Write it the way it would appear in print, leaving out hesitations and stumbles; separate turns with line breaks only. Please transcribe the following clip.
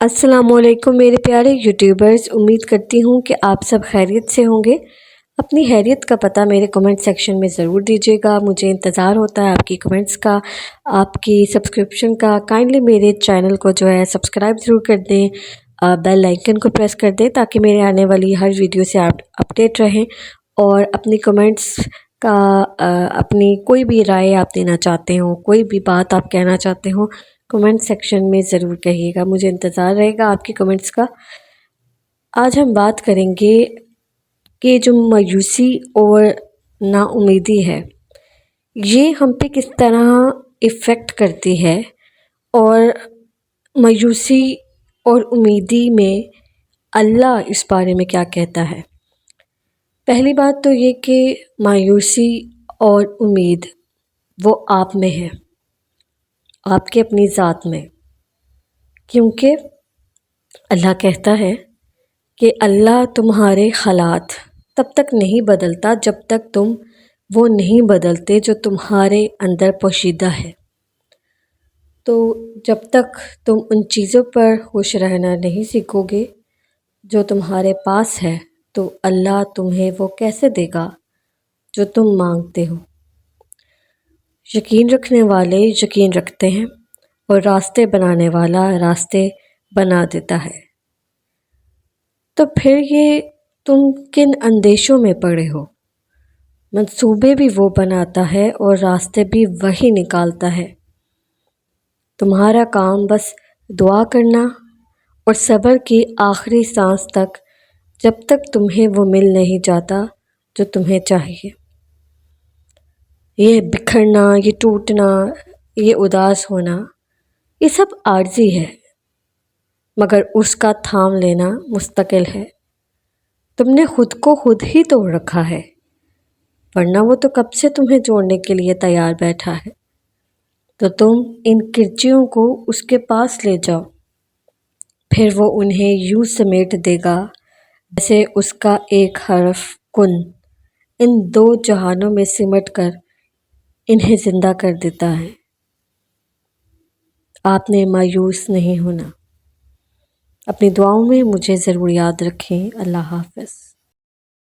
السلام علیکم میرے پیارے یوٹیوبرز، امید کرتی ہوں کہ آپ سب خیریت سے ہوں گے۔ اپنی خیریت کا پتہ میرے کمنٹ سیکشن میں ضرور دیجیے گا، مجھے انتظار ہوتا ہے آپ کی کمنٹس کا، آپ کی سبسکرپشن کا۔ کائنڈلی میرے چینل کو جو ہے سبسکرائب ضرور کر دیں، بیل آئیکن کو پریس کر دیں تاکہ میرے آنے والی ہر ویڈیو سے آپ اپڈیٹ رہیں، اور اپنی کمنٹس کا اپنی کوئی بھی رائے آپ دینا چاہتے ہوں، کوئی بھی بات آپ کہنا چاہتے ہوں، کمنٹ سیکشن میں ضرور کہیے گا، مجھے انتظار رہے گا آپ کی کمنٹس کا۔ آج ہم بات کریں گے کہ جو مایوسی اور نا امیدی ہے یہ ہم پہ کس طرح ایفیکٹ کرتی ہے، اور مایوسی اور امیدی میں اللہ اس بارے میں کیا کہتا ہے۔ پہلی بات تو یہ کہ مایوسی اور امید وہ آپ میں ہے، آپ کے اپنی ذات میں، کیونکہ اللہ کہتا ہے کہ اللہ تمہارے حالات تب تک نہیں بدلتا جب تک تم وہ نہیں بدلتے جو تمہارے اندر پوشیدہ ہے۔ تو جب تک تم ان چیزوں پر خوش رہنا نہیں سیکھو گے جو تمہارے پاس ہے تو اللہ تمہیں وہ کیسے دے گا جو تم مانگتے ہو۔ یقین رکھنے والے یقین رکھتے ہیں، اور راستے بنانے والا راستے بنا دیتا ہے۔ تو پھر یہ تم کن اندیشوں میں پڑے ہو؟ منصوبے بھی وہ بناتا ہے اور راستے بھی وہی نکالتا ہے۔ تمہارا کام بس دعا کرنا اور صبر کی آخری سانس تک، جب تک تمہیں وہ مل نہیں جاتا جو تمہیں چاہیے۔ یہ بکھرنا، یہ ٹوٹنا، یہ اداس ہونا، یہ سب عارضی ہے، مگر اس کا تھام لینا مستقل ہے۔ تم نے خود کو خود ہی توڑ رکھا ہے، ورنہ وہ تو کب سے تمہیں جوڑنے کے لیے تیار بیٹھا ہے۔ تو تم ان کرچیوں کو اس کے پاس لے جاؤ، پھر وہ انہیں یوں سمیٹ دے گا جیسے اس کا ایک حرف کن ان دو جہانوں میں سمٹ کر انہیں زندہ کر دیتا ہے۔ آپ نے مایوس نہیں ہونا۔ اپنی دعاؤں میں مجھے ضرور یاد رکھیں۔ اللہ حافظ۔